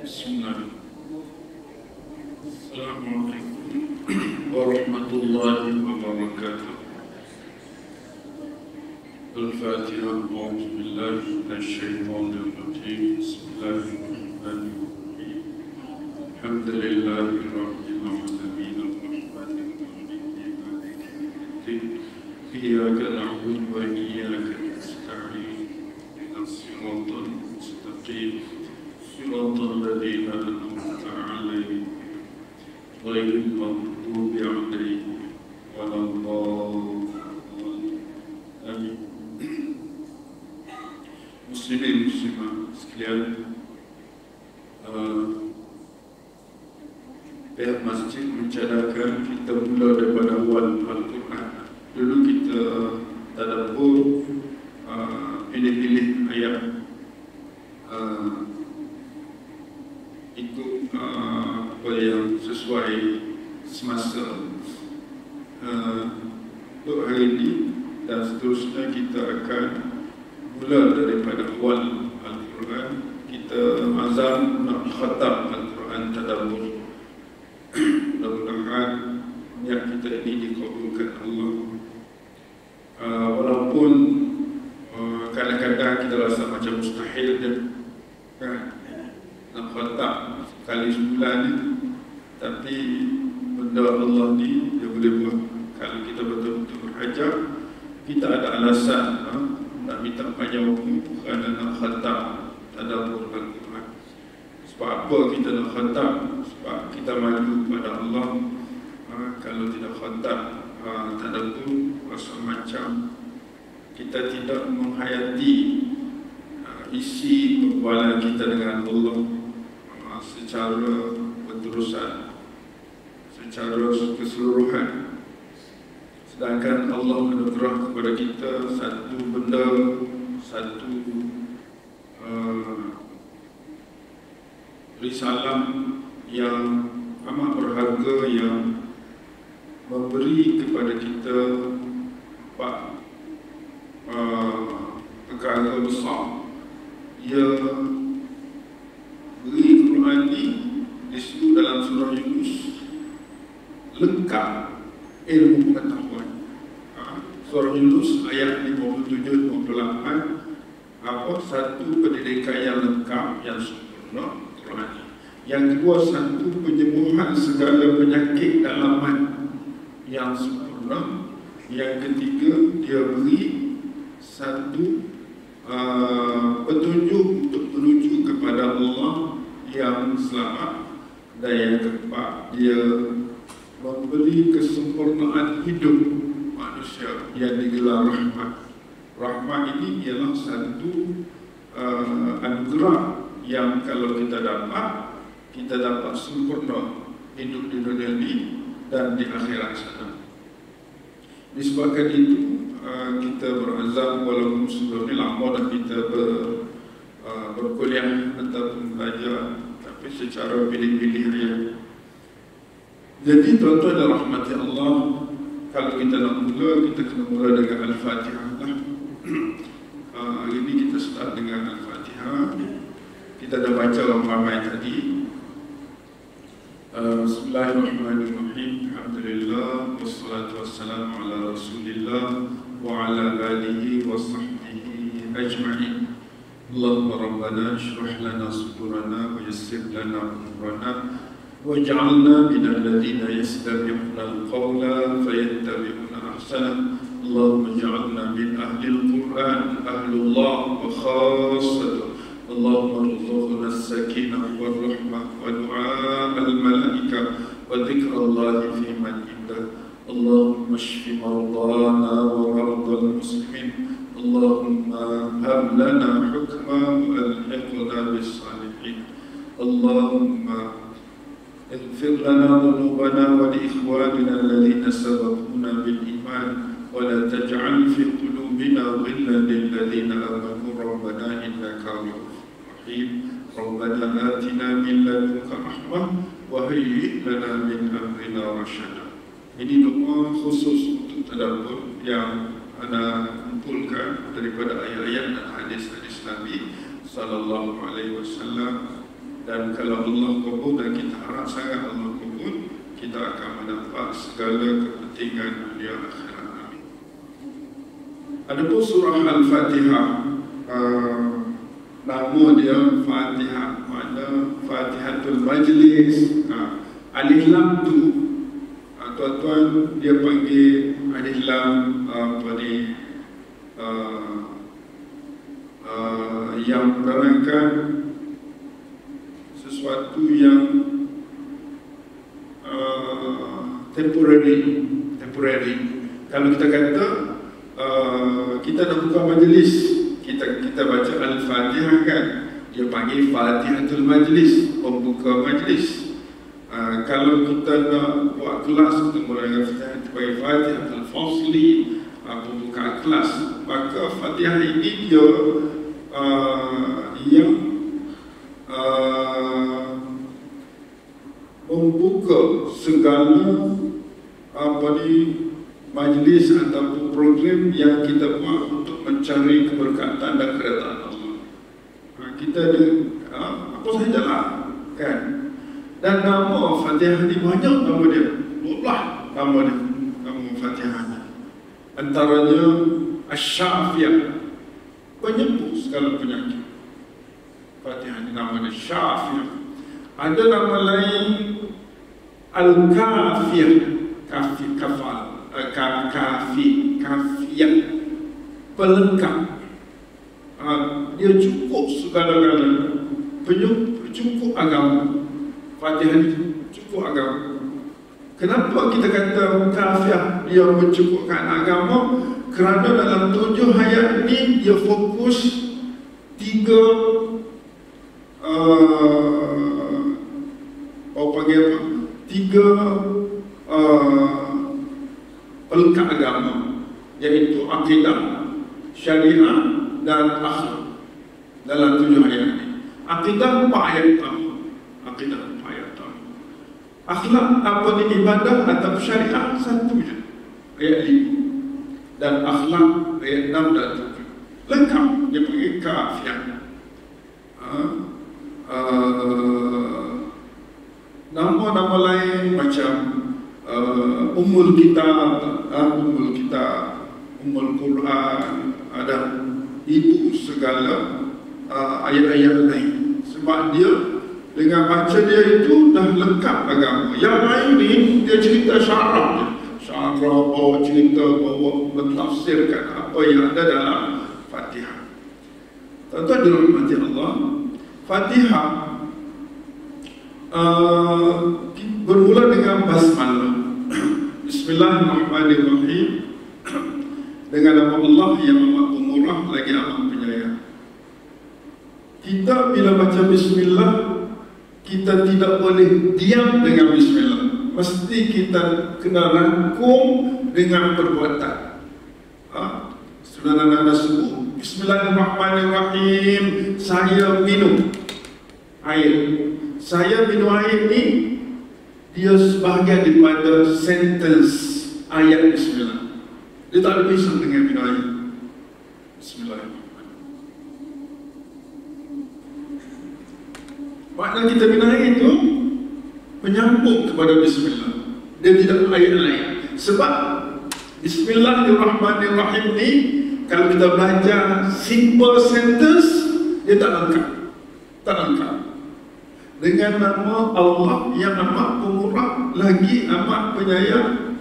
Bismillahirrahmanirrahim. Assalamualaikum warahmatullahi wabarakatuh. Al-Fatiha. A'udzu billahi minasyaitonir rajim. Bismillahirrahmanirrahim. Alhamdulillahi rabbil alamin. Iyyaka na'budu wa iyyaka nasta'in. Ihdinas siratal mustaqim. Siratal ladzina an'amta 'alaihim ghairil maghdubi 'alaihim waladdallin. Amin. Muslimin muslimat sekalian, pihak masjid mencadangkan kita mula daripada awal Al-Quran. Dulu kita tadabbur, pilih-pilih ayat, ikut apa yang sesuai semasa. Untuk hari ini dan seterusnya kita akan mula daripada awal Al-Quran. Kita azam nak khatam Al-Quran tadabbur. Mudah-mudahan niat kita ini dikabulkan Allah. Walaupun kadang-kadang kita rasa macam mustahil dan nak khatam sekali sebulan ni, tapi benda Allah ni dia boleh buat. Kalau kita betul-betul berhajat, kita ada alasan nak minta panjang waktu kerana nak khatam tadabbur Al-Quran. Sebab apa kita nak khatam? Sebab kita malu kepada Allah. Kalau tidak khatam tadabbur, rasa macam kita tidak menghayati isi perbualan kita dengan Allah secara berterusan, secara keseluruhan. Sedangkan Allah menugerah kepada kita satu benda, satu risalah yang amat berharga, yang memberi kepada kita empat perkara besar. Ia beri Quran ini disebut dalam surah Yunus lengkap ilmu pengetahuan. Surah Yunus ayat 57-58, satu pendidikan yang lengkap, yang sempurna Quran ini. Yang kedua, satu penyembuhan segala penyakit dalaman yang sempurna. Yang ketiga, dia beri satu petunjuk untuk menuju kepada Allah yang selamat. Dan yang keempat, dia memberi kesempurnaan hidup manusia yang digelar rahmat. Rahmat ini ialah satu anugerah yang kalau kita dapat sempurna hidup di dunia ini dan di akhirat sana. Disebabkan itu kita berazam, walaupun sebelum ini lama dah kita berkuliah ataupun belajar, tapi secara pilih-pilih ayat. Jadi tuan-tuan dan rahmati Allah, kalau kita nak mula, kita kena mula dengan Al-Fatihah. Hari ini kita start dengan Al-Fatihah. Kita dah baca ramai tadi. Bismillahirrahmanirrahim. Alhamdulillah wassalatu wassalamu ala Rasulillah wa ala alihi wa sahbihi ajma'in. Allahumma rabbana shrah lana sudurana wa yassir lana umurana waj'alna minal ladzina yastabi'una al-qawla fayattabi'una ahsana. Allahumma ij'alna min ahli al-Qur'an, ahlullah wa khassatuh. Allahumma rzuqna as-sakinah wal rahmah wa du'a al-malaikah wa dhikrullah fi man indah. Allahumma shfi mardana wa mardal muslimin. Allahumma hab lana hukma wa alhiqna bis salihin. Allahumma اغفر لنا ذنوبنا ولإخواننا الذين سبقونا بالإيمان ولا تجعل في قلوبنا غلا للذين آمنوا ربنا إنك رؤوف رحيم. ربنا آتنا من لدنك رحمة وهيئ لنا من أمرنا رشدا. Ini doa khusus untuk tadabbur yang ana kumpulkan daripada ayat-ayat dan hadis-hadis Nabi sallallahu alaihi wasallam Dan kalau Allah kabul, dan kita harap sangat Allah kabul, kita akan mendapat segala kepentingan dunia akhirat. Amin. Adapun surah Al-Fatihah, nama dia Fatihah, makna Fatihatul Majlis. Alif Lam tu tuan-tuan dia panggil alif lam yang menerangkan sesuatu yang temporary. Kalau kita kata kita nak buka majlis, kita baca Al-Fatihah kan, dia panggil Fatihatul Majlis, pembuka majlis. Kalau kita nak buat kelas, kita mulai dengan Fatihah, kita panggil Fatihatul Fasli, pembuka kelas. Maka Fatihah ini dia yang membuka segala majlis ataupun program yang kita buat untuk mencari keberkatan dan keredaan Allah. Kita ada apa sajalah kan. Dan nama Fatihah ni banyak nama dia, 12 nama dia, nama Fatihah ni. Antaranya Asy-Syafiyah, penyembuh segala penyakit. Fatihah ni nama dia Syafiyah. Ada nama lain Al-Kafiyah, Kafiyah, pelengkap. Dia cukup segala-galanya, cukup agama. Fatihah ini cukup agama. Kenapa kita kata Kafiyah dia mencukupkan agama? Kerana dalam 7 ayat ini dia fokus 3 pelengkap agama, iaitu akidah, syariah dan akhlak. Dalam 7 ayat ini, akidah 4 ayat pertama, akidah 4 ayat pertama. Akhlak apa ni, ibadah atau syariah 1 je, ayat 5, dan akhlak ayat 6 dan 7. Lengkap, dia panggil Kafiyah. Nama-nama lain macam Ummul Kitab, Ummul Quran, ada ibu segala ayat-ayat lain. Sebab dia dengan baca dia itu dah lengkap agama. Yang lain ni dia cerita syarah, bawa cerita, bawa mentafsirkan apa yang ada dalam Fatihah. Tuan-tuan dirahmati Allah, Fatihah bermula dengan basmalah. Bismillahirrahmanirrahim. Dengan nama Allah yang amat pemurah lagi amat penyayang. Kita bila baca bismillah, kita tidak boleh diam dengan bismillah. Mesti kita kena rangkum dengan perbuatan. Saudara anda sebut Bismillahirrahmanirrahim, saya minum air. Saya minum air ni dia sebahagian daripada sentence ayat bismillah. Dia tak ada pisah dengan minum air. Bismillahirrahmanirrahim. Makna kita minum air itu menyambung kepada bismillah. Dia tidak ayat lain. Sebab Bismillahirrahmanirrahim ni kalau kita belajar simple sentence, dia tak lengkap. Tak lengkap. Dengan nama Allah yang amat pemurah lagi amat penyayang,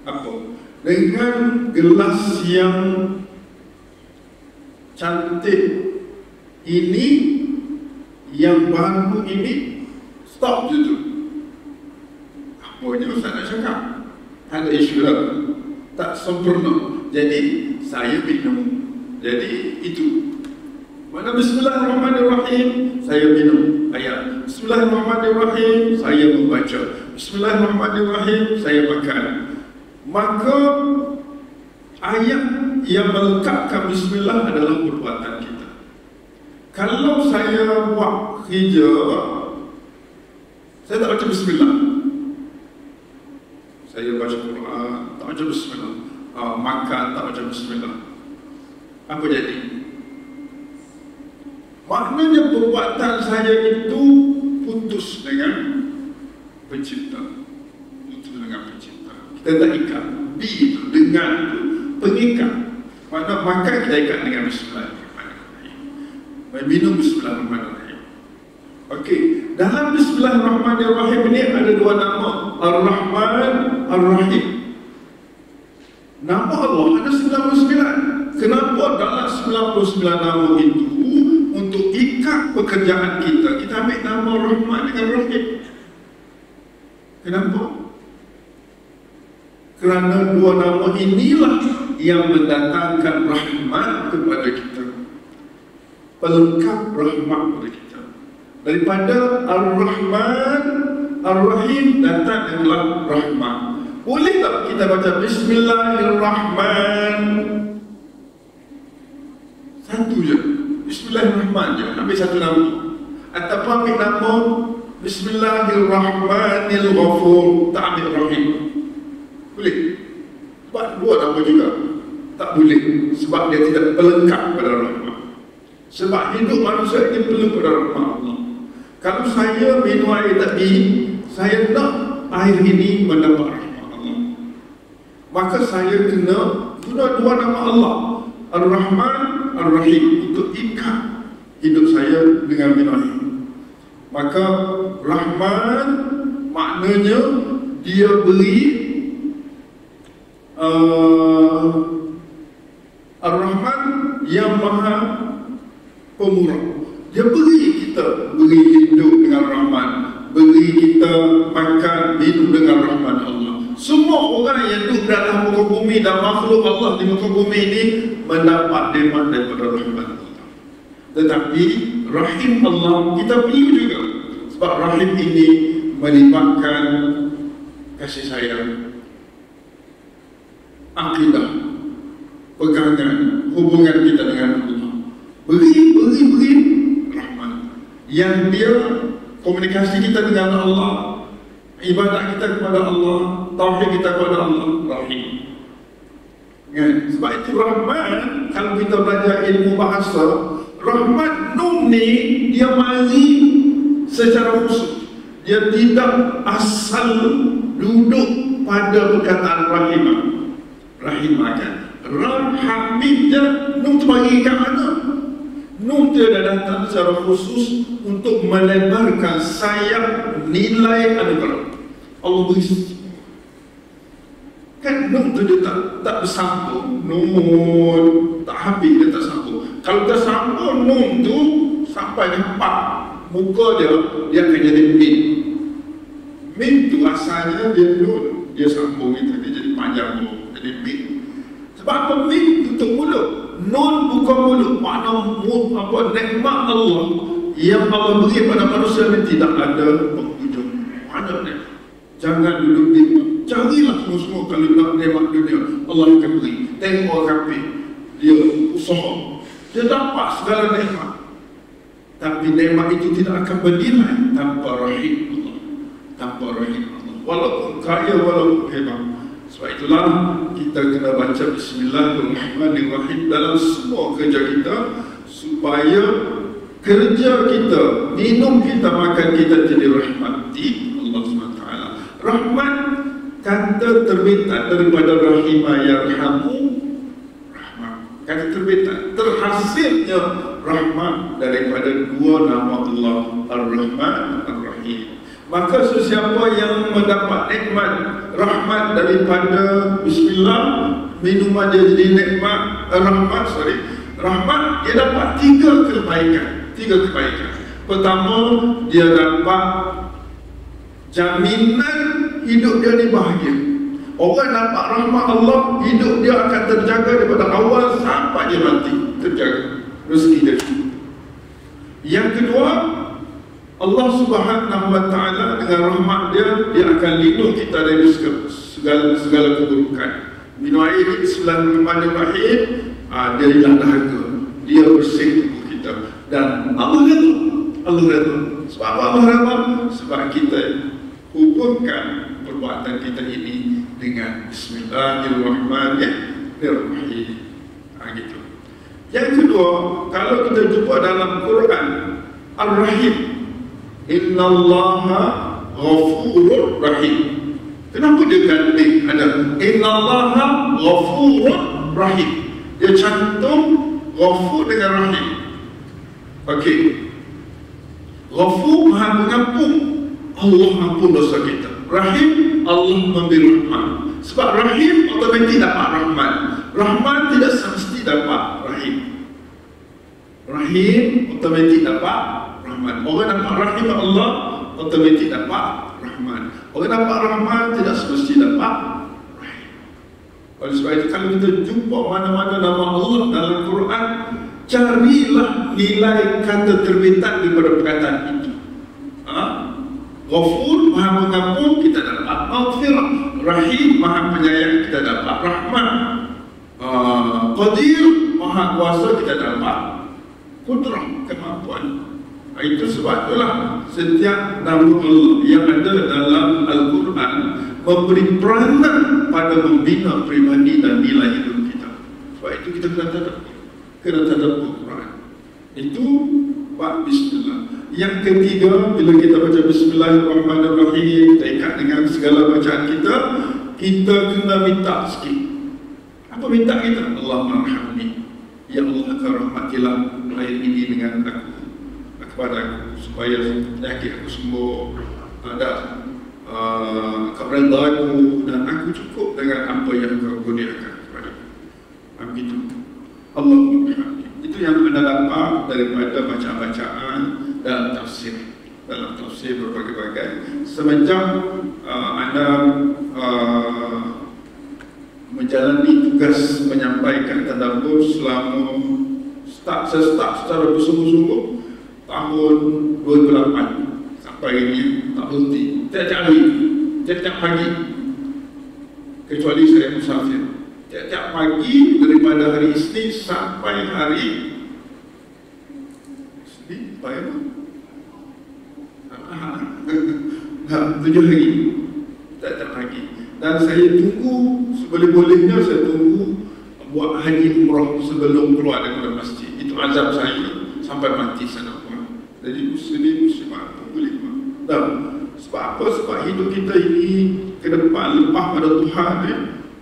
apa? Dengan gelas yang cantik ini, yang baru ini, stop je tu. Apa je Ustaz nak cakap? Ada isu lah, tak sempurna. Jadi saya minum. Jadi itu. Mana Bismillahirrahmanirrahim, saya minum ayat. Bismillahirrahmanirrahim, saya membaca. Bismillahirrahmanirrahim, saya makan. Maka ayat yang melengkapkan bismillah adalah perbuatan kita. Kalau saya buat kerja, saya tak baca bismillah, saya baca Quran, tak baca bismillah, makan tak baca bismillah, apa jadi? Maknanya perbuatan saya itu putus dengan pencipta. Putus dengan pencipta. Kita tak ikat. B itu, dengan itu, pengikat. Mana makan kita ikat dengan Bismillahirrahmanirrahim. Minum Bismillahirrahmanirrahim. Okey, dalam Bismillahirrahmanirrahim ini ada dua nama, Ar-Rahman, Ar-Rahim. Nama Allah ada 99. Kenapa dalam 99 nama itu untuk ikat pekerjaan kita, kita ambil nama Rahman dengan Rahim? Kenapa? Kerana dua nama inilah yang mendatangkan rahmat kepada kita, pelengkap rahmat kepada kita. Daripada Ar-Rahman, Ar-Rahim datang adalah rahmat. Boleh tak kita baca Bismillahirrahman satu je, Bismillahirrahman je, ambil satu nama, ataupun ambil nama Bismillahirrahmanirrahim, tak ambil Rahim? Boleh? Sebab dua nama juga tak boleh, sebab dia tidak pelengkap pada rahmat. Sebab hidup manusia ini perlu pada rahmat Allah. Kalau saya minum air tadi, saya nak air ini mendapat rahmat Allah, maka saya kena guna dua nama Allah, Ar-Rahman, Ar-Rahim, untuk ikat hidup saya dengan minum air. Maka Rahman maknanya dia beri, Ar-Rahman yang maha pemurah. Dia beri kita, beri hidup dengan rahmat, beri kita makan, minum dengan rahmat Allah. Semua orang yang duduk dalam muka bumi dan makhluk Allah di muka bumi ini mendapat nikmat daripada rahmat Allah. Tetapi rahim Allah kita perlu juga, sebab rahim ini melibatkan kasih sayang, akidah, pegangan, hubungan kita dengan Allah. Beri rahmat. Yang dia komunikasi kita dengan Allah, ibadat kita kepada Allah, tauhid kita kepada Allah, rahim. Sebab itu rahman, kalau kita belajar ilmu bahasa, rahmat nun ni dia mari secara khusus. Dia tidak asal duduk pada perkataan rahimah. Rahimah kan, Rahimnya nun tu bagi kat mana? Nun dia dah datang secara khusus untuk melebarkan sayap nilai anugerah Allah beri. Kan nun tu dia tak bersambung, nun tak habis, dia tak sambung. Kalau dah sambung nun tu sampai nampak muka dia, dia akan jadi min. Min tu asalnya dia nun, dia sambung itu, dia jadi panjang, jadi min. Sebab apa? Min tutup mulut, nun buka mulut. Makna apa, nikmat Allah yang Allah beri pada manusia ini tidak ada penghujung. Maknanya jangan duduk nikmat, carilah semua kalau nak nikmat dunia Allah akan beri. Tengok orang kafir, dia usaha, dia dapat segala nikmat, tapi nikmat itu tidak akan bernilai tanpa rahim Allah, tanpa rahim Allah, walaupun kaya, walaupun hebat. Sebab itulah kita kena baca Bismillahirrahmanirrahim dalam semua kerja kita, supaya kerja kita, minum kita, makan kita jadi rahmati Allah SWT. Rahmat kata terbitan daripada rahimah yarhamu, rahmat kata terbitan, terhasilnya rahmat daripada dua nama Allah, Ar-Rahman, Ar-Rahim. Maka sesiapa yang mendapat nikmat rahmat daripada Bismillah, minuman dia jadi nikmat rahmat, dia dapat tiga kebaikan. Pertama, dia dapat jaminan hidup dia ni bahagia. Orang dapat rahmat Allah, hidup dia akan terjaga daripada awal sampai dia mati, terjaga rezeki dia. Yang kedua, Allah Subhanahu wa Ta'ala dengan rahmat dia, dia akan lindung kita dari segala keburukan. Minum air Bismillahirrahmanirrahim, dia hilang dahaga, dia bersih tubuh kita, dan Allah redha. Sebab Allah redha, sebab kita hubungkan perbuatan kita ini dengan Bismillahirrahmanirrahim. Gitu. Yang kedua, kalau kita jumpa dalam Quran Ar-Rahim, Innallaha ghafurur rahim. Kenapa dia ganti ada Innallaha ghafurur rahim? Dia cantum ghafur dengan rahim. Okey. Ghafur Maha mengampun, Allah ampun dosa kita. Rahim, Allah memberi rahmat. Sebab rahim otomatik dapat rahmat. Rahmat tidak semesti dapat rahim. Rahim otomatik dapat rahmat. Orang dapat rahim Allah otomatik dapat rahmat. Orang dapat rahmat tidak semesti dapat rahim. Oleh sebab itu kalau kita jumpa mana-mana nama Allah dalam Quran, carilah nilai kata terbitan daripada perkataan itu. Ghafur, Maha mengampun, kita dapat maghfirah. Rahim, Maha penyayang, kita dapat rahmat. Qadir, Maha kuasa, kita dapat kudrah, kemampuan. Itu sebab itulah setiap nama Allah yang ada dalam Al-Quran memberi peranan pada membina pribadi dan nilai hidup kita. Sebab itu kita kena tadabbur Quran. Itu bab bismillah. Yang ketiga, bila kita baca bismillahirrahmanirrahim, kita ikat dengan segala bacaan kita, kita kena minta sikit. Apa minta kita? Allahumma arhamni, ya Allah rahmatilah air ini dengan aku, kepada aku, supaya penyakit aku sembuh, ada kepada aku, dan aku cukup dengan apa yang kau kurniakan kepada aku. Begitu. Allahumma arhamni. Itu yang anda dapat daripada bacaan-bacaan dalam tafsir. Dalam tafsir berbagai-bagai. Semenjak anda menjalani tugas menyampaikan tadabbur selama saya start secara bersungguh-sungguh tahun 2008 sampai ini tak berhenti. Tiap-tiap hari, tiap-tiap pagi, kecuali saya musafir. Tiap-tiap pagi daripada hari Isnin sampai hari Isnin, apa ya? 7 hari tiap-tiap pagi. Dan saya tunggu seboleh-bolehnya, saya tunggu buat haji umrah sebelum keluar daripada masjid. Itu azab saya sampai mati sana pun. Jadi muslimat boleh. Dan sebab apa? Sebab hidup kita ini ke depan lepas pada Tuhan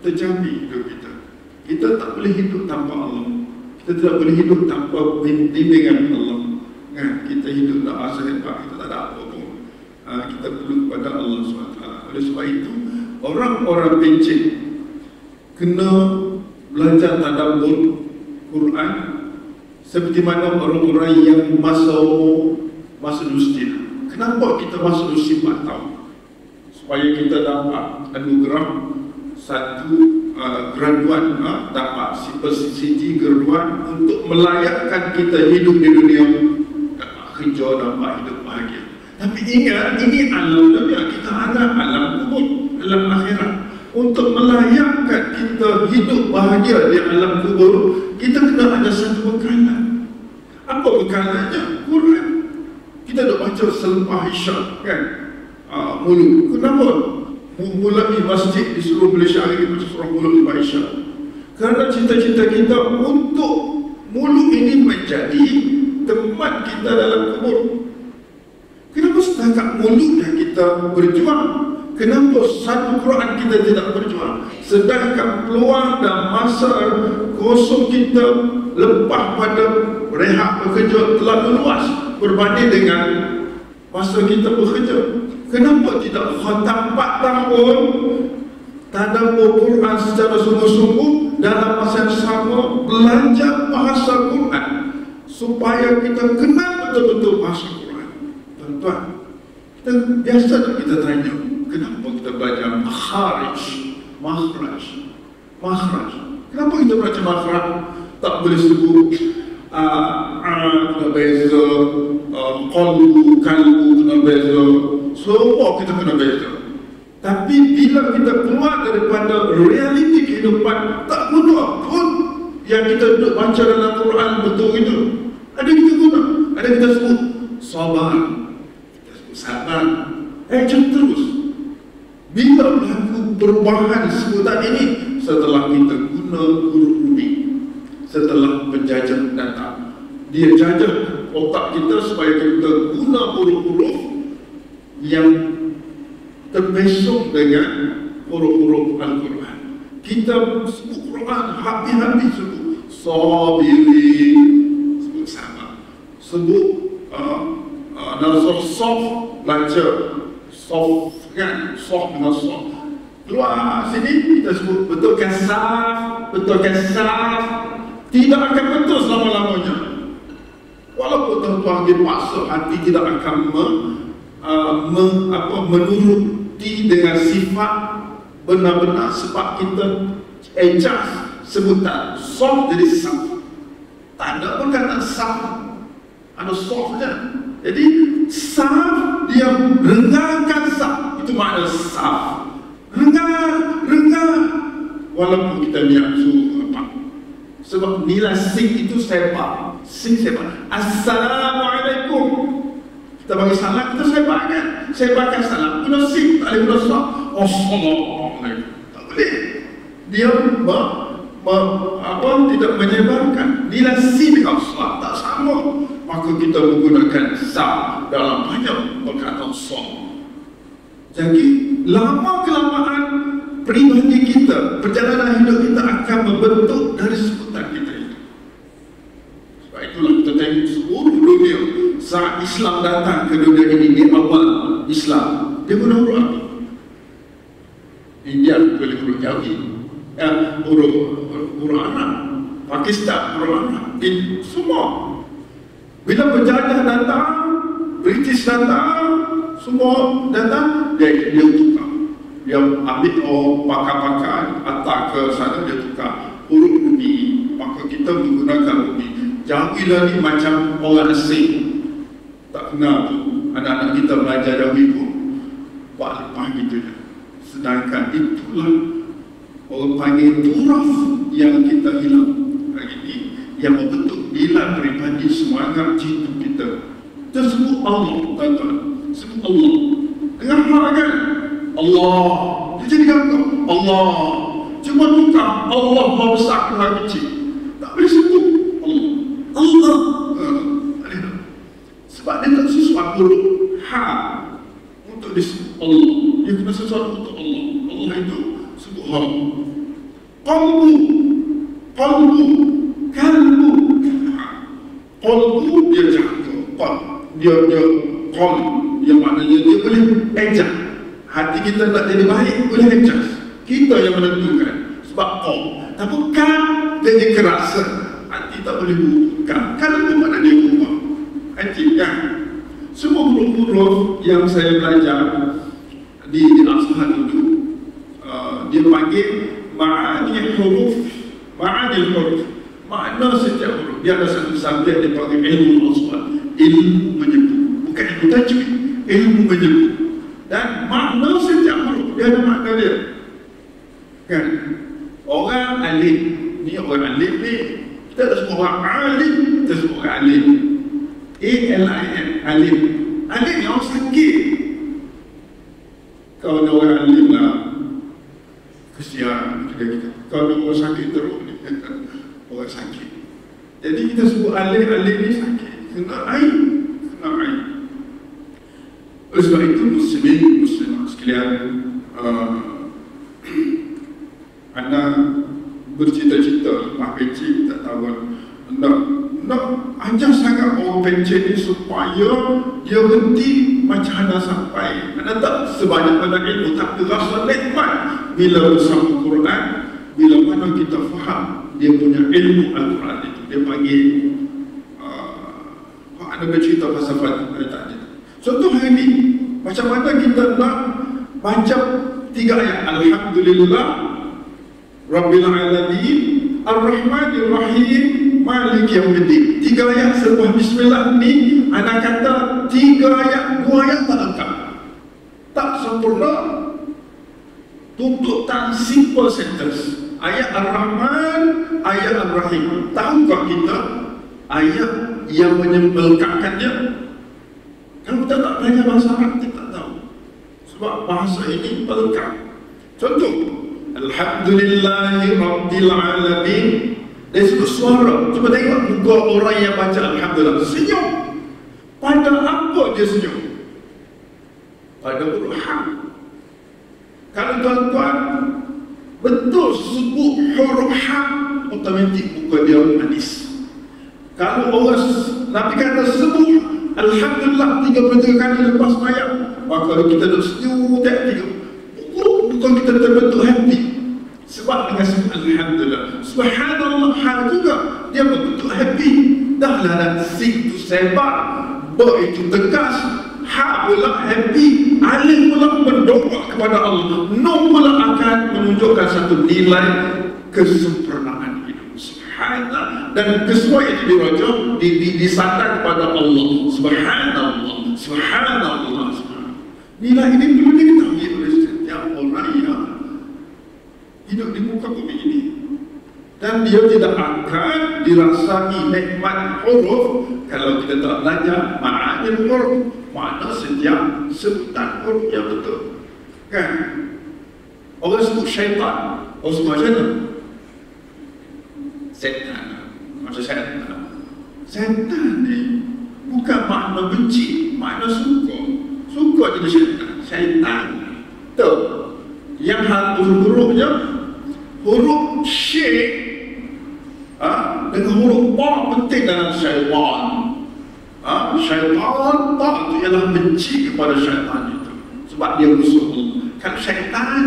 terjamin hidup kita. Kita tak boleh hidup tanpa Allah. Kita tidak boleh hidup tanpa bimbingan Allah. Kita hidup tak rasa hebat, kita tak ada apa pun. Kita perlu kepada Allah SWT. Oleh sebab itu, orang-orang pencet kena belajar tadabbur Quran seperti mana orang-orang yang masa dustin. Kenapa kita masa dustin 4 tahun? Supaya kita dapat anugerah satu graduan, dapat CCG graduan untuk melayakkan kita hidup di dunia, dapat kerja, dapat hidup bahagia. Tapi ingat, ini alam dunia, kita ada alam kubur, alam akhirat. Untuk melayakkan kita hidup bahagia di alam kubur, kita kena ada satu bekalan. Apa bekalannya? Quran. Kita dah baca selepas Isyak, kan? Mulut. Kenapa? Mulai masjid disuruh Malaysia hari ini baca surah mulut lepas Isyak. Kerana cita-cita kita untuk mulut ini menjadi teman kita dalam kubur. Kenapa setakat mulut yang kita berjuang? Kenapa satu Quran kita tidak berjuang? Sedangkan peluang dan masa kosong kita lepas pada rehat bekerja terlalu luas berbanding dengan masa kita bekerja. Kenapa tidak khatam 4 tahun tadabbur Quran secara sungguh-sungguh dalam masa yang sama belajar bahasa Quran supaya kita kenal betul-betul bahasa Quran. Tuan-tuan, biasa kita tanya, kenapa kita belajar makhraj? Kenapa kita baca makhraj? Tak boleh sebut kena beza, qalbu, kalbu kena beza, semua kita kena beza. Tapi bila kita keluar daripada realiti kehidupan, tak guna pun yang kita duduk baca dalam Quran betul itu. Ada kita guna, ada kita sebut sabar, kita sebut sabar, macam terus. Bila berlaku perubahan sebutan ini? Setelah kita guna huruf rubik, setelah penjajah datang, dia jajah otak kita supaya kita guna huruf-huruf yang terpesong dengan huruf-huruf Al-Quran. Kita sebut Quran habis-habis sebut sabirin, sebut sama, sebut dalam surah Sof baca Sof kan, Sof dengan Sof. Keluar sini kita sebut betulkan saf, betulkan saf. Tidak akan betul selama-lamanya. Walaupun tuan-tuan dipaksa hati tidak akan menuruti dengan sifat benar-benar, sebab kita adjust sebutan soft jadi saf. Tak ada pun kata saf, ada softnya. Jadi saf dia renggangkan saf, itu makna saf. Renggang, walaupun kita niat suruh apa. Sebab nilai sing itu sepak, sing sepak. Assalamualaikum. Kita bagi salam, kita sepakan salam. Guna sing, tak boleh guna sah. Assalamualaikum. Tak boleh. Dia tidak menyebarkan nilai sing dengan sah, tak sama. Maka kita menggunakan sah dalam banyak perkataan sah. Jadi lama-kelamaan peribadi kita, perjalanan hidup kita akan membentuk dari sebutan kita itu. Sebab itulah kita tengok seluruh dunia saat Islam datang ke dunia ini di awal Islam, dia guna huruf apa? India boleh huruf Jawi, huruf Arab, Pakistan huruf Arab, semua. Bila penjajah datang, British datang, semua datang, dia tukar. Dia ambil pakar-pakar, hantar ke sana, dia tukar huruf Rubi. Maka kita menggunakan Rubi. Jawi lagi macam orang asing. Tak kenal tu. Anak-anak kita belajar Jawi pun buat lepas gitu je. Sedangkan itulah orang panggil turaf yang kita hilang hari ini, yang membentuk nilai peribadi semangat cinta kita. Kita sebut Allah, tuan-tuan. Sebut Allah dengan hak kan? Allah, dia jadi gagah Allah. Cuma tukar Allah Maha Besar ke Maha Kecil. Tak boleh sebut Allah. Sebab dia tak sesuatu hak untuk disebut Allah. Dia kena sesuatu untuk Allah. Allah itu sebut hak. Qalbu, dia jaga. Dia qalb, yang maknanya dia boleh ejak. Hati kita nak jadi baik, boleh adjust. Kita yang menentukan. Sebab tapi kan dia jadi kerasa. Hati tak boleh bukan. Kan itu mana dia ubah. Hati kan. Semua huruf-huruf yang saya belajar di Azhar dulu, dia panggil ma'ani huruf. Makna setiap huruf. Dia ada satu subjek dia panggil ilmu Azhar. Ilmu menyebut. Bukan ilmu tajwid. Ilmu menyebut. Dan makna setiap huruf dia ada makna dia. Kan? Orang alim, ni orang alim ni, kita tak semua orang alim, kita semua orang alim. A-L-I-M, alim. Alim yang orang sakit. Kalau ada orang alim lah, kesian kita. Kalau ada orang sakit teruk ni, orang sakit. Jadi kita sebut alim ni sakit. Kena air. Oleh sebab itu muslimah sekalian, anda bercita-cita lepas pencet, tak tahu nak ajar sangat orang pencet ni supaya dia berhenti macam anda sampai. Anda tak sebanyak pada ilmu, tapi rasa nikmat bila bersama Quran, bila mana kita faham dia punya ilmu Al-Quran itu. Dia panggil anda bercerita pasal tadi. Contoh hari ini, macam mana kita nak baca 3 ayat. Alhamdulillah Rabbil Alamin Ar-Rahmanir Rahim Maliki Yawmiddin. 3 ayat selepas Bismillah ni, anak kata 3 ayat, 2 ayat tak lengkap, tak sempurna. Tuntutan simple sentence. Ayat Ar-Rahman, ayat Ar-Rahim. Tahukah kita ayat yang melengkapkannya? Kalau kita tak belajar bahasa Arab, kita tak tahu. Sebab bahasa ini pelengkap. Contoh, Alhamdulillahi Rabbil Alamin. Dia sebut suara. Cuba tengok muka orang yang baca Alhamdulillah, senyum. Pada apa dia senyum? pada huruf ha. Kalau tuan-tuan betul sebut huruf ha, otomatik muka dia manis. Kalau orang Nabi kata sebut Alhamdulillah 33 kali lepas sembahyang, maka kalau kita duduk senyum bukan kita terbentuk happy. Sebab dengan sebut Alhamdulillah, Subhanallah, ha juga dia berbentuk happy. Dahlah dan sing tu sebar, ba itu tegas, ha pula happy, alif pula berdoa kepada Allah, nun pula akan menunjukkan satu nilai kesempurnaan hidup. Subhanallah, dan kesemua itu diraja disandar kepada Allah. Subhanallah, Subhanallah. Nilai ini perlu diketahui oleh setiap orang yang hidup di muka bumi ini, dan dia tidak akan dirasai nikmat huruf kalau kita tak belajar makna huruf, makna setiap sebutan huruf yang betul. Kan? Orang sebut syaitan, orang sebut macam mana? Setan. Macam setan. Setan ni bukan makna benci, makna suka. Suka jadi syaitan. Syaitan. Tuh. Yang huruf-hurufnya, huruf syek dengan huruf ba penting dalam syaitan. Syaitan, ba itu ialah benci kepada syaitan itu, sebab dia musuh Allah. Kalau syaitan,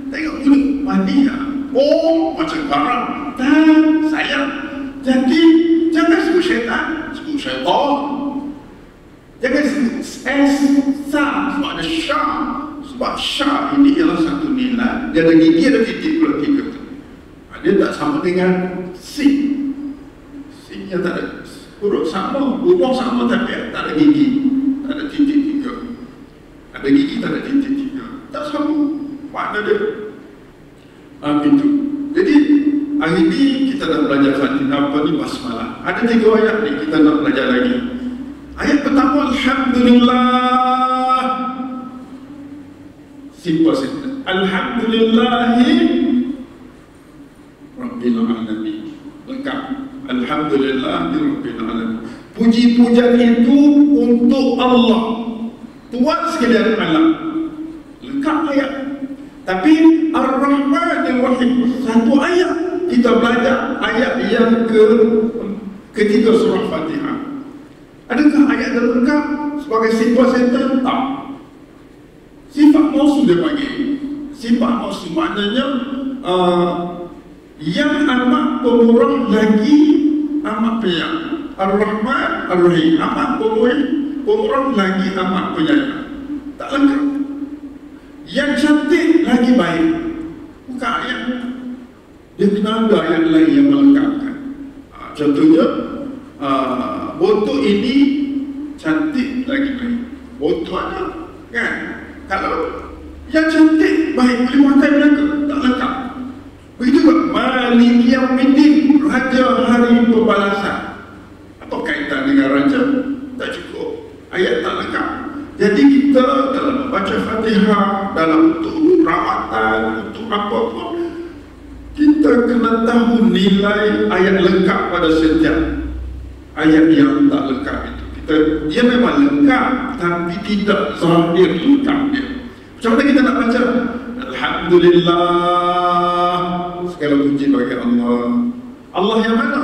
tengok dulu mania, macam garam, dan sayang. Jadi jangan sebut syaitan, sebut syaitan. Jangan sebut sebab ada syah. Sebab syah ini ialah satu nilai. Dia ada gigi, ada titik pula tiga tu. Dia tak sama dengan sin. Sin yang tak ada huruf sama, huruf sama tapi tak ada gigi, tak ada titik tiga. Ada gigi, tak ada titik tiga. Tak sama makna dia. Itu. Jadi hari ini kita nak belajar Fatihah, apa ni, basmalah. Ada 3 ayat ni kita nak belajar lagi. Ayat pertama, Alhamdulillah. Simple saja. Alhamdulillahi Rabbil Alamin. Lengkap. Alhamdulillahi Rabbil Alamin. Puji-pujian itu untuk Allah, Tuhan sekalian alam. Lengkap ayat. Tapi Ar-Rahmanir Rahim, satu ayat kita belajar ayat yang ketiga surah Fatihah. Adakah ayat yang lengkap sebagai simple sentence? Tak. Sifat mausul dia panggil. Sifat mausul maknanya yang amat pemurah lagi amat penyayang. Ar-Rahman Ar-Rahim, amat pemurah lagi amat penyayang. Tak lengkap. Yang cantik lagi baik. Bukan ayat. Dia kena ada ayat lain yang melengkapkan. Contohnya, botol ini cantik lagi baik. Botol ada, kan? Kalau yang cantik baik boleh pakai mereka, tak lengkap. Begitu juga Maliki Yaumiddin, Raja Hari Pembalasan. Apa kaitan dengan raja? Tak cukup. Ayat tak lengkap. Jadi kita dalam membaca Fatihah, dalam untuk rawatan, untuk apa pun, kita kena tahu nilai ayat lengkap pada setiap ayat yang tak lengkap itu. Dia memang lengkap, tapi tidak zahir lengkap dia. Macam mana kita nak baca? Alhamdulillah, segala puji bagi Allah. Allah yang mana?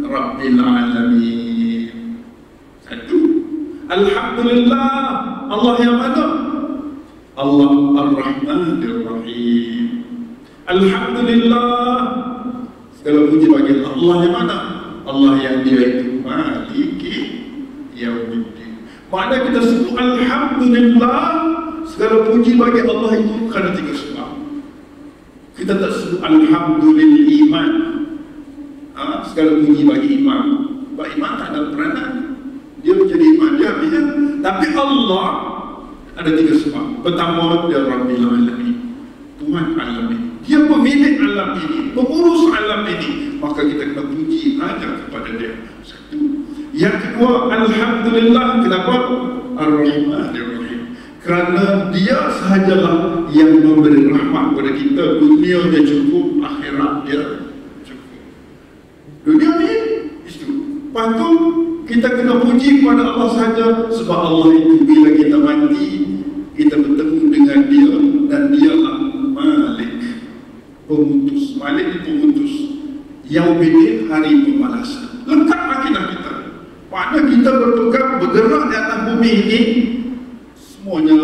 Rabbil Alamin. Satu. Alhamdulillah, Allah yang mana? Allah Ar-Rahmanir Rahim. Alhamdulillah, segala puji bagi Allah yang mana? Allah yang dia itu Maliki Yaumiddin. Maknanya kita sebut Alhamdulillah, segala puji bagi Allah itu kerana 3 sebab. Kita tak sebut Alhamdulillah iman, segala puji bagi iman. Sebab iman tak ada peranan, dia menjadi iman dia habisnya. Tapi Allah ada 3 sebab. Pertama, dia Rabbil Alamin, Tuhan Alamin. Dia pemilik alam ini, pengurus alam ini, maka kita kena puji hanya kepada dia. Satu. Yang kedua, Alhamdulillah. Kenapa? Ar-Rahmanir Rahim. Kerana dia sahajalah yang memberi rahmat kepada kita. Dunia dia cukup, akhirat dia cukup. Dunia ni itu. Lepas tu kita kena puji kepada Allah sahaja, sebab Allah itu bila kita mati, kita betul Yaumiddin, hari pembalasan. Lengkap akidah kita. Makna kita berpegang bergerak di atas bumi ini, semuanya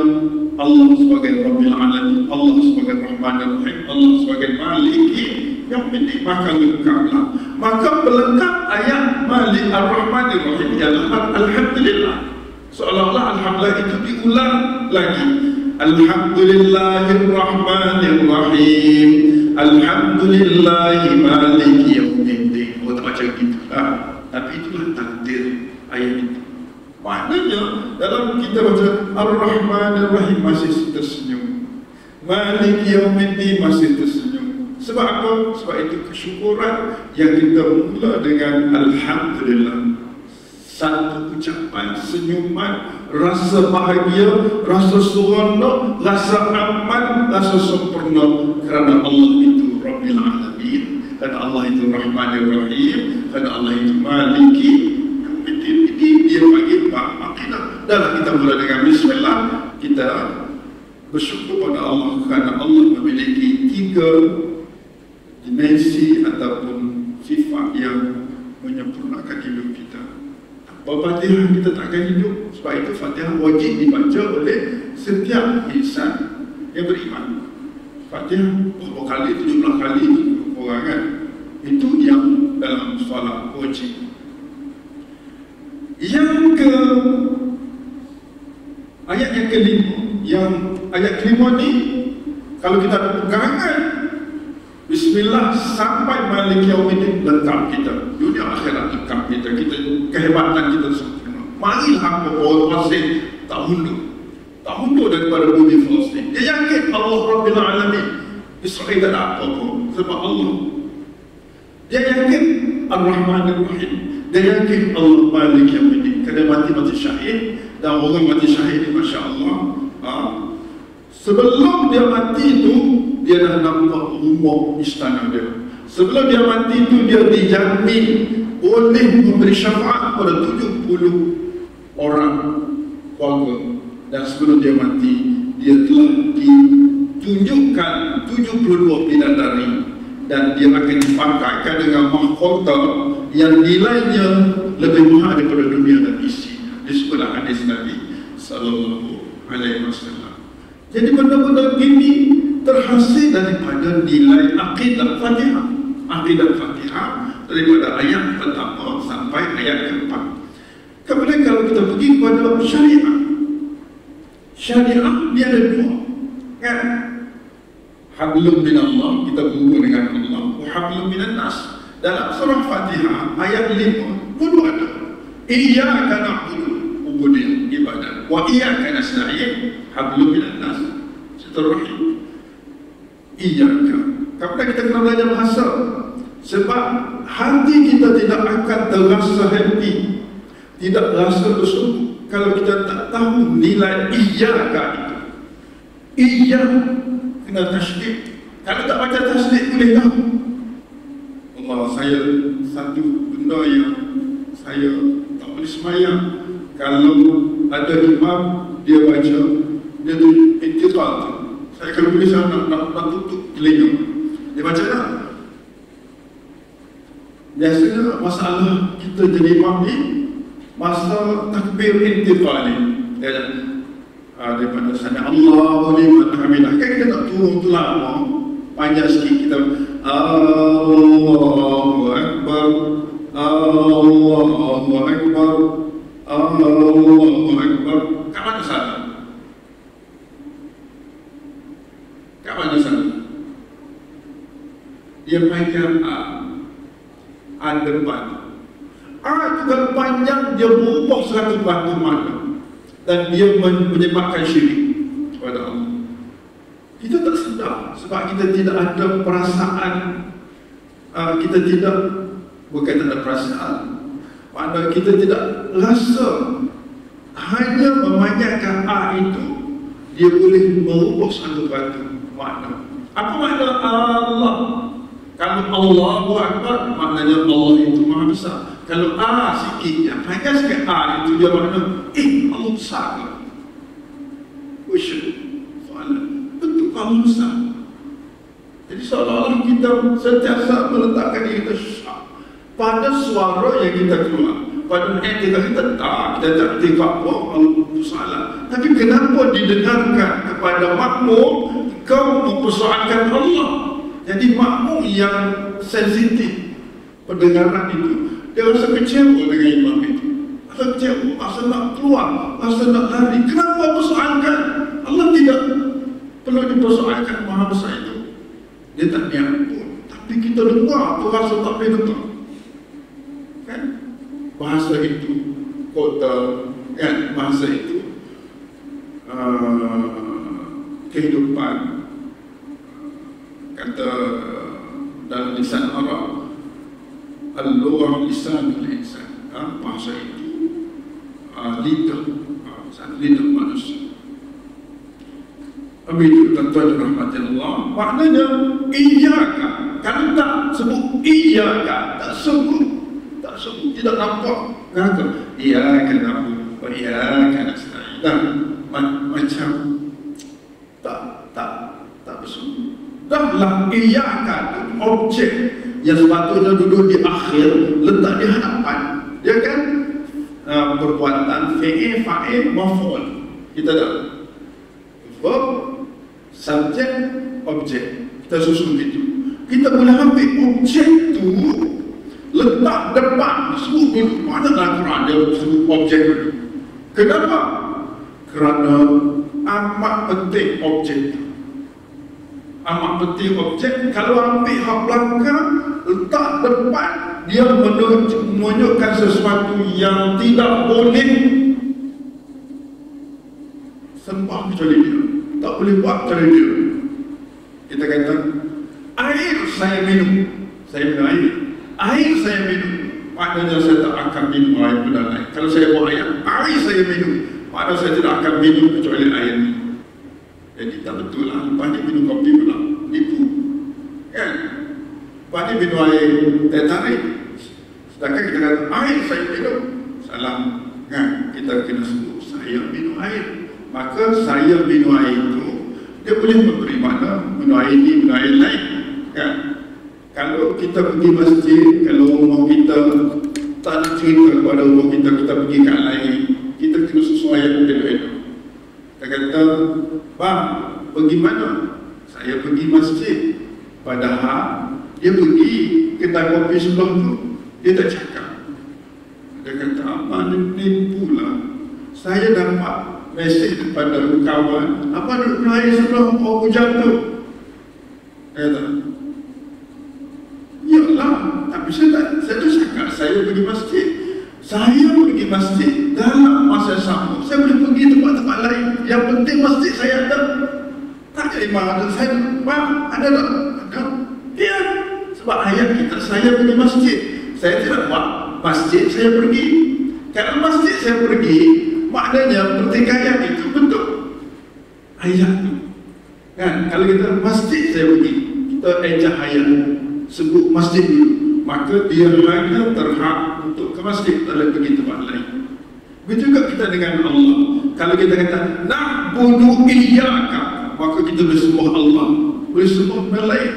Allah sebagai Rabbil Alamin, Allah sebagai Rahmanir Rahim, Allah sebagai Maliki Yaumiddin, maka lengkaplah. Maka pelengkap ayat Malik Ar-Rahmanir Rahim ialah Alhamdulillah. Seolah-olah Alhamdulillah itu diulang lagi. Alhamdulillahirrahmanirrahim, Alhamdulillahi Maliki Yaumiddin. Oh, tak baca gitulah. Tapi itulah takdir ayat itu. Maknanya dalam kita baca Ar-Rahmanir-Rahim masih tersenyum, Maliki Yaumiddin masih tersenyum. Sebab apa? Sebab itu kesyukuran yang kita mula dengan Alhamdulillah. Satu ucapan, senyuman, rasa bahagia, rasa seronok, rasa aman, rasa sempurna, kerana Allah itu Rabbil Alamin, kerana Allah itu Rahmanir Rahim, kerana Allah itu Maliki Yaumiddin. Ini dia panggil akidah. Dalam kita mula dengan Bismillah, kita bersyukur pada Allah kerana Allah memiliki 3 dimensi ataupun sifat yang menyempurnakan hidup kita. Fatihah kita takkan hidup. Sebab itu Fatihah wajib dibaca oleh setiap insan yang beriman. Fatihah berapa kali? 17 kali orang kan. Itu yang dalam solat wajib. Yang ke ayat yang kelima, ayat kelima ni kalau kita ada pegangan Bismillah sampai Malik Yaumiddin, lengkap kita. Dunia akhirat lengkap kita. Kehebatan kita sempurna. Marilah hamba orang Palestin tak hundur daripada bumi Palestin. Dia yakin Allah Rabbil Alamin. Israel tak ada apa-apa sebab Allah. Dia yakin Ar-Rahmanir Rahim. Dia yakin Allah Malik Yaumiddin. Kena mati syahid. Dan orang mati syahid ni Masya Allah, sebelum dia mati itu dia dah nampak rumah istana dia. Sebelum dia mati itu dia dijamin boleh memberi syafaat pada 70 orang keluarga. Dan sebelum dia mati, dia telah ditunjukkan 72 bidadari, dan dia akan dipakaikan dengan mahkota yang nilainya lebih mahal daripada dunia dan isi. Disebutlah hadis Nabi Sallallahu Alaihi Wasallam. Jadi benda-benda ini terhasil daripada nilai akidah Fatihah. Akidah Fatihah daripada ayat pertama sampai ayat keempat. Kemudian kalau kita pergi kepada syariah, syariah dia ada 2 kan? Hablum minallah, kita berhubung dengan Allah, wa hablum minan nas. Dalam surah Fatihah ayat 5 dua ada. Iyyaka na'budu, ubudiyah, ibadah, wa iyyaka nasta'in, hablum minan nas, silaturahim. Iyyaka. Kemudian kita kena belajar bahasa. Sebab hati kita tidak akan terasa happy, tidak rasa bersungguh kalau kita tak tahu nilai iyyaka itu. Iya kena tasydid. Kalau tak baca tasydid boleh tahu. Allah, saya satu benda yang saya tak boleh semayang. Kalau ada imam dia baca, dia tu intiqal tu, saya kalau boleh saya nak tutup telinga. Dia baca tak? Biasanya masalah kita jadi imam ni masa takbir intiqal ni, daripada sana Allahu liman hamidah, kan kita tak turun tu lama, panjang sikit kita Allahu Akbar, Allahu Akbar, Allahu Akbar. Kat mana salah? Kat mana salah? Dia panjang A depan. A itu kan panjang, dia berubah 180 makna, dan dia menyebabkan syirik kepada Allah. Kita tak sedar sebab kita tidak ada perasaan, kita tidak, bukan tak ada perasaan, makna kita tidak rasa. Hanya memanjangkan A itu, dia boleh merubah 180 makna. Apa makna Allah? Kalau Allahu Akbar, maknanya Allah itu Maha Besar. Kalau A sikit, yang panjang sikit A itu, dia makna Allah besar ke? Question, soalan, betul Allah besar? Jadi seolah-olah kita sentiasa meletakkan diri kita pada suara yang kita keluar, pada etika kita tak tikap salah. Tapi kenapa didengarkan kepada makmum kau mempersoalkan Allah? Jadi makmum yang sensitif pendengaran itu, dia rasa kecewa dengan imam itu, rasa kecewa, rasa nak keluar, rasa nak lari. Kenapa persoalkan? Allah tidak perlu dipersoalkan Maha Besar itu. Dia tak niat pun, tapi kita dengar, tu rasa tak boleh dengar. Kan? Bahasa itu kota, kan? Bahasa itu kehidupan. Kata dalam lisan Arab, al-lughah lisanul insan, bahasa itu lidah manusia. Begitu tuan-tuan dirahmati Allah, maknanya iyyaka. Kalau tak sebut iyyaka, tak sebut, tidak nampak. Kata iyyaka na'budu wa iyyaka nasta'in. Macam tak bersungguh. Dahlah iyyaka objek yang sepatutnya duduk di akhir, letak di hadapan. Dia kan perbuatan fi'il, fa'il, maf'ul. Kita dah verb, subjek, objek. Kita susun gitu. Kita boleh ambil objek tu, letak depan, sebut dulu. Mana dalam Quran dia sebut objek dulu. Kenapa? Kerana amat penting objek tu. Amat penting objek. Kalau ambil hak belakang, letak depan, dia menunjukkan sesuatu yang tidak boleh sembah kecuali dia, tak boleh buat kecuali dia. Kita kata air saya minum air saya minum, maknanya saya tak akan minum air benda lain. Kalau saya buat air saya minum, maknanya saya tidak akan minum kecuali air ni. Jadi tak betul lah. Lepas ni minum kopi pula, nipu kan? Lepas ni minum air teh tarik, sedangkan kita kata air saya minum, salah kan? Kita kena sebut saya minum air. Maka saya minum air itu, dia boleh memberi makna minum air ini, minum air lain kan? Kalau kita pergi masjid, kalau rumah kita tak nak cerita kepada rumah kita, kita pergi kat lain, kita kena sesuai yang elok-elok. Kita kata, bang, pergi mana? Saya pergi masjid. Padahal dia pergi kedai kopi sebelah tu, dia tak cakap. Dia kata, abang nipu lah. Saya dapat mesej daripada kawan, apa duduk air sebelah hujan tu? Dia kata, iyalah, tapi saya tu cakap saya pergi masjid. Saya pergi masjid dalam masa sama, saya boleh pergi tempat-tempat lain. Yang penting masjid saya ada. Tak jadi mana saya, bang, ada tak? Ada. Ya, sebab ayat kita saya pergi masjid. Saya tidak buat masjid saya pergi. Kalau masjid saya pergi, maknanya pertikaian itu bentuk ayat itu kan? Kalau kita masjid saya pergi, kita ejah ayat, sebut masjid dulu, maka dia hanya terhak untuk ke masjid, tak boleh pergi tempat lain. Begitu juga kita dengan Allah. Kalau kita kata na'budu iyyaka, maka kita boleh sembah Allah, boleh sembah melaik.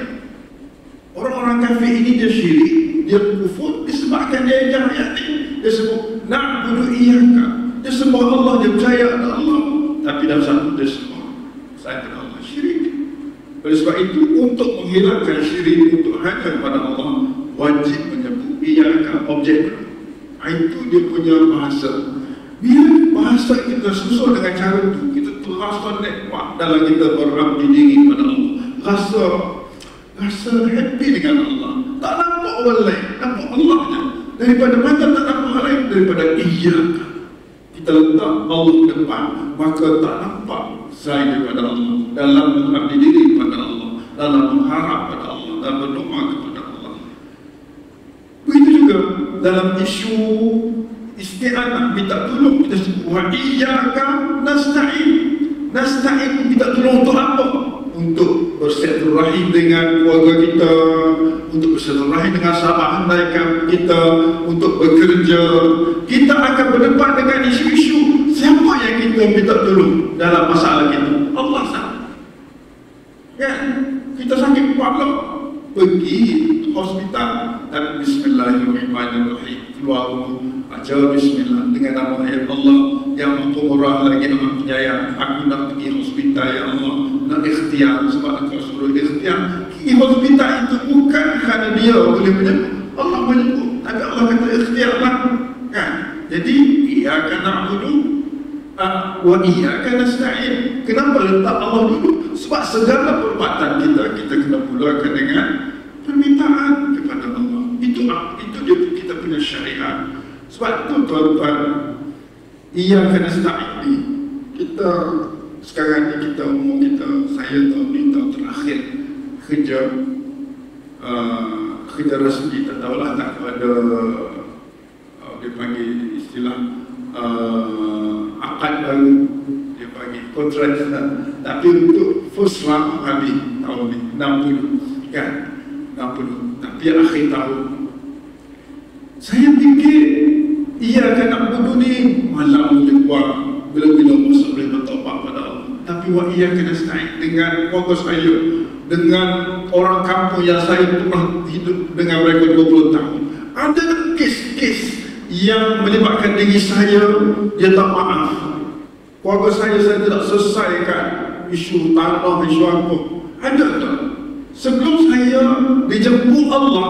Orang-orang kafir ini dia syirik, dia kufur disebabkan dia ejah ayat ini. Dia sebut na'budu iyyaka, dia sembah Allah, dia percaya ada Allah, tapi dalam satu dia sembah selain Allah, syirik. Oleh sebab itu, untuk menghilangkan syirik, untuk hanya kepada Allah, wajib menyebut iyyaka objek dulu. Itu dia punya bahasa. Bila bahasa kita susun dengan cara itu, kita terasa nikmat dalam kita berabdi diri kepada Allah, rasa happy dengan Allah. Tak nampak orang lain, nampak Allah je. Daripada mana tak nampak orang lain? Daripada iyyaka. Kita letak Allah depan, maka tak nampak selain daripada Allah. Dalam mengabdi diri kepada Allah, dalam mengharap kepada Allah, dalam berdoa kepada Allah. Begitu juga dalam isu isti'anah, minta tolong, kita sebut wa iyyaka nasta'in. Nasta'in minta tolong untuk apa? Untuk bersilaturahim dengan keluarga kita, untuk bersilaturahim dengan sahabat handaikan kita, untuk bekerja. Kita akan berdepan dengan isu-isu. Siapa yang kita minta tolong dalam masalah kita? Allah sahaja. Ya, kita sakit kepala, pergi hospital dan bismillahirrahmanirrahim, keluar rumah, baca bismillah dengan nama ya Allah yang Maha Pemurah lagi Maha Penyayang. Aku nak pergi hospital ya Allah, nak ikhtiar sebab Engkau suruh ikhtiar. Pergi hospital itu bukan kerana dia boleh menyebut, Allah menyebut, tapi Allah kata ikhtiarlah, kan? Jadi iyyaka na'budu wa iyyaka nasta'in. Kenapa letak Allah dulu? Sebab segala perbuatan kita kena mulakan dengan permintaan kepada Allah. Itu dia kita punya syariat. Sebab itu tuan-tuan, iyyaka nasta'in, kita sekarang ni kita umur kita, saya tahun ni tahun terakhir kerja rasmi, tak tahulah tak ada dia panggil istilah akad baru, dia panggil kontrak, tapi untuk first round habis tahun ni 60 kan, 60, tapi akhir tahun saya fikir iyyaka na'budu ni malam boleh buat bila-bila masa boleh bertobat pada Allah, tapi wa iyyaka nasta'in dengan keluarga saya, dengan orang kampung yang saya pernah hidup dengan mereka 20 tahun, ada kes-kes yang melibatkan diri saya, dia tak maaf. Keluarga saya tidak selesaikan isu tanah, isu apa. Ada tak? Sebelum saya dijemput Allah,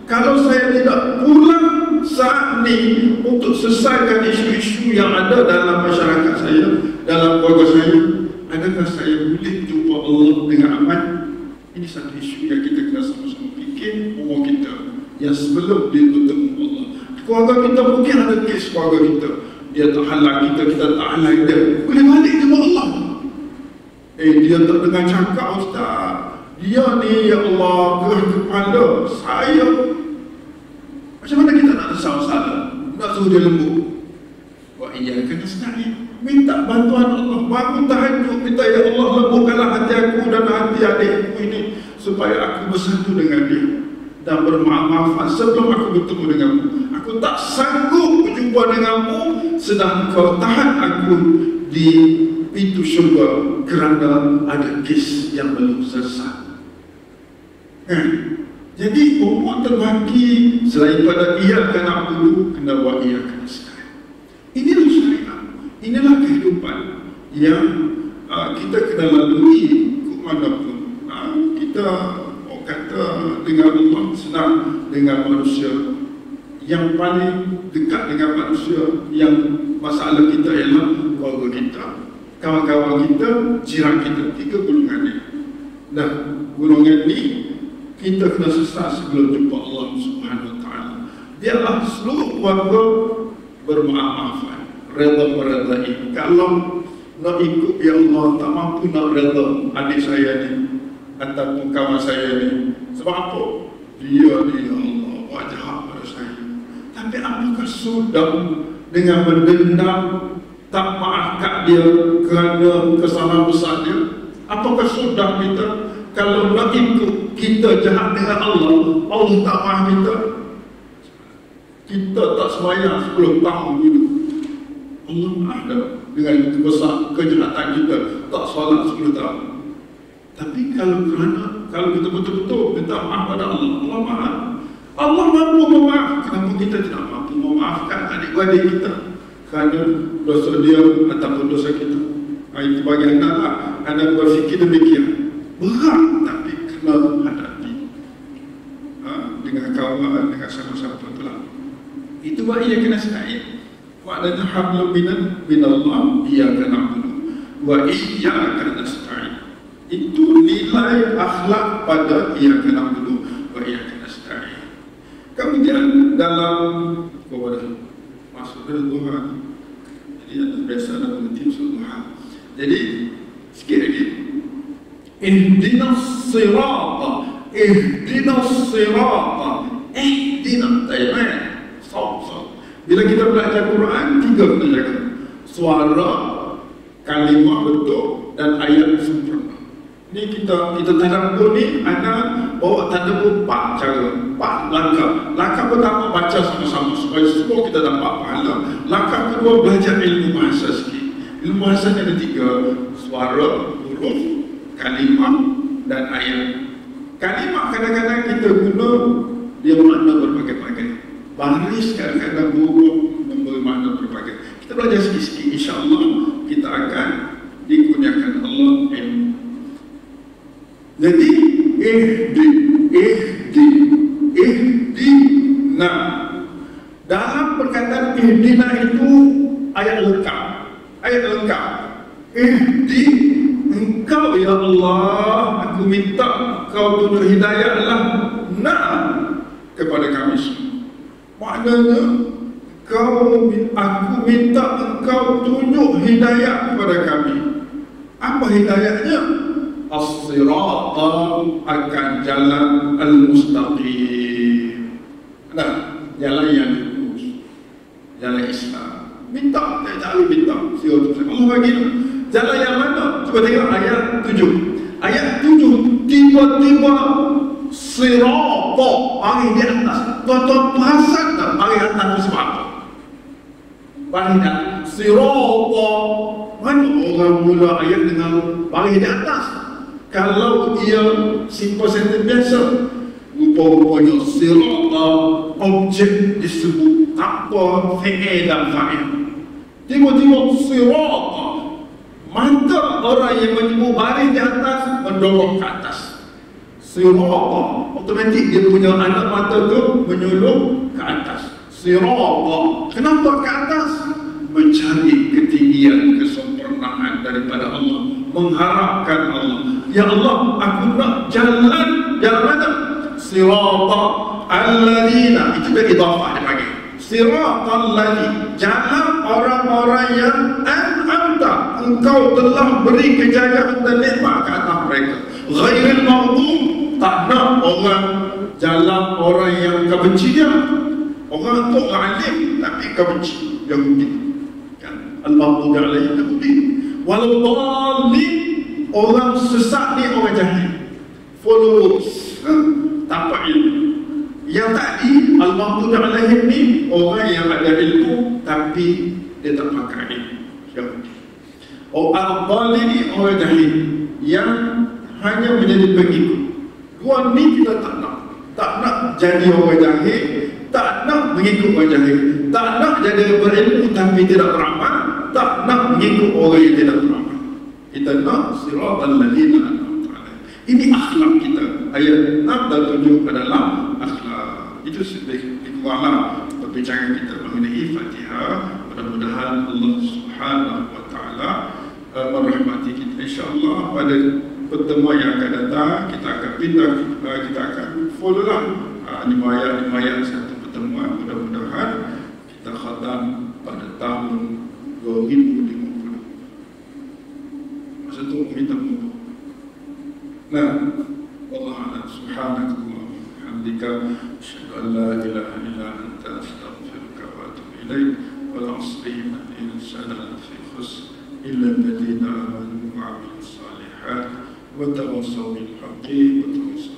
kalau saya tidak pulang saat ni untuk selesaikan isu-isu yang ada dalam masyarakat saya, dalam keluarga saya, adakah saya boleh jumpa Allah dengan aman? Ini satu isu yang kita kena sama-sama fikir umur kita yang sebelum dia bertemu Allah. Keluarga kita mungkin ada kes keluarga kita, dia tak halang kita tak halang dia, boleh balik jumpa Allah. Dia tak dengar cakap, Ustaz, dia ni ya Allah gerah kepala saya. Macam mana kita nak salah, nak suruh dia lembut? Wa iyyaka nasta'in, minta bantuan Allah, bangun tahajud, minta ya Allah lembutkanlah hati aku dan hati adikku ini supaya aku bersatu dengan dia dan bermaaf-maafan sebelum aku bertemu denganmu. Aku tak sanggup berjumpa denganmu sedang kau tahan aku di pintu syurga kerana ada kes yang belum selesai. Jadi umur terbagi selain pada iyyaka na'budu kena wa iyyaka nasta'in. Inilah syariat, inilah kehidupan yang kita kena lalui ke manapun. Kita kata dengan Allah senang, dengan manusia yang paling dekat dengan manusia, yang masalah kita ialah keluarga kita, kawan-kawan kita, jiran kita, 3 golongan ni. Nah, golongan ni kita kena sesat sebelum jumpa Allah Subhanahu Wa Taala. Biarlah seluruh keluarga bermaaf-maafan, redha meredai. Kalau nak ikut ya Allah, tak mampu nak redha adik saya ni ataupun kawan saya ni, sebab apa? Dia ni ya Allah wajah pada saya. Tapi apakah sudah dengan berdendam, tak maafkan dia kerana kesalahan besar dia? Apakah sudah kita kalau nak ikut kita jahat dengan Allah, Allah tak maaf kita? Kita tak sembahyang 10 tahun dulu, Allah maaf dah dengan besar kejahatan kita, tak solat 10 tahun. Tapi kalau kita betul-betul minta maaf pada Allah, Allah maaf. Allah mampu memaaf. Kenapa kita tidak mampu memaafkan adik-adik kita kerana dosa dia ataupun dosa kita? Itu bagi anda, anda berfikir demikian. Berat tapi kena hadapi dengan kawan, dengan sama-sama itulah. Itu wa iyyaka nasta'in. Maknanya hablum minallah iyyaka na'budu wa iyyaka nasta'in. Itu nilai akhlak pada iyyaka na'budu wa iyyaka nasta'in. Kemudian dalam masuk ke duha, jadi ada biasa ada mengerti duha. Jadi sikit lagi, ihdinas sirata, bila kita belajar Quran, 3 kena jaga: suara, kalimah betul dan ayat sempurna. Ni kita tadabbur ni ada bawa tadabbur 4 cara, 4 langkah. Langkah pertama baca sama-sama supaya semua kita dapat pahala. Langkah kedua belajar ilmu bahasa sikit. Ilmu bahasa ada 3: suara, huruf, kalimah dan ayat. Kalimat kadang-kadang kita guna dia makna berbagai-bagai. Baris kadang-kadang memberi makna berbagai. Kita belajar sikit-sikit, insya-Allah kita akan dikurniakan Allah ilmu. Jadi ihdina. Dalam perkataan ihdina itu ayat lengkap. Ihdi, engkau ya Allah, aku minta engkau tunjuk hidayahlah kepada kami semua. Maknanya aku minta engkau tunjuk hidayah kepada kami. Apa hidayahnya? As-sirata, akan jalan al-mustaqim. Nah, jalan yang lurus, jalan Islam. Minta, tak minta. Allah bagi jalan yang mana? Cuba tengok ayat 7. Ayat 7 tiba-tiba sirata mari di atas. Tuan-tuan perasan tak mari atas itu sebab apa? Mari di atas. Sirata, mana orang mula ayat dengan mari di atas? Kalau ia simple sentence biasa, rupa-rupanya sirata objek disebut apa fi'il dan fa'il. Tiba-tiba sirata, mata orang yang menyebut baris di atas mendorong ke atas. Sirata, otomatik dia punya anak mata tu menyulung ke atas. Sirata, kenapa ke atas? Mencari ketinggian, kesempurnaan daripada Allah, mengharapkan Allah. Ya Allah, aku nak jalan mana? Sirata alladzina, itu dia idhafah dia panggil. Siratal ladzi, jalan orang-orang yang an'amta, engkau telah beri kejayaan dan nikmat ke atas mereka. Ghairil maghdub, tak nak orang jalan orang yang kau benci dia. Orang tu alim tapi kau benci, Yahudi kan. Al-maghdub alaihim Yahudi. Walau dhalin, orang sesat ni orang jahil, followers, tanpa ilmu. Yang tadi al-maghdub alaihim ni orang yang ada ilmu tapi dia tak pakai ilmu. Al-dhalin ni orang jahil yang hanya menjadi pengikut. Dua ni kita tak nak jadi orang jahil, tak nak mengikut orang jahil, tak nak jadi berilmu tapi tidak beramal, tak nak mengikut orang yang tidak beramal. Kita nak siratal ladzina an'amta alaihim. Ini akhlak kita. Ayat 6 dan 7 adalah akhlak. Itu lebih kuranglah perbincangan kita mengenai Fatihah. Mudah-mudahan Allah Subhanahu wa taala merahmati kita. Insya-Allah pada pertemuan yang akan datang kita akan pindah, kita akan follow lah 5 ayat satu pertemuan. Mudah-mudahan kita khatam pada tahun 2050. Masa tu minta mudah. Nah, Allah a'lam. Subhanakallahumma wa bihamdika, asyhadu an la ilaha illa anta, astaghfiruka wa atubu ilaik. Wal 'asri innal insana lafi khusr illa alladhina amanu wa 'amilus solihat wa tawassaw bil haqqi wa tawassaw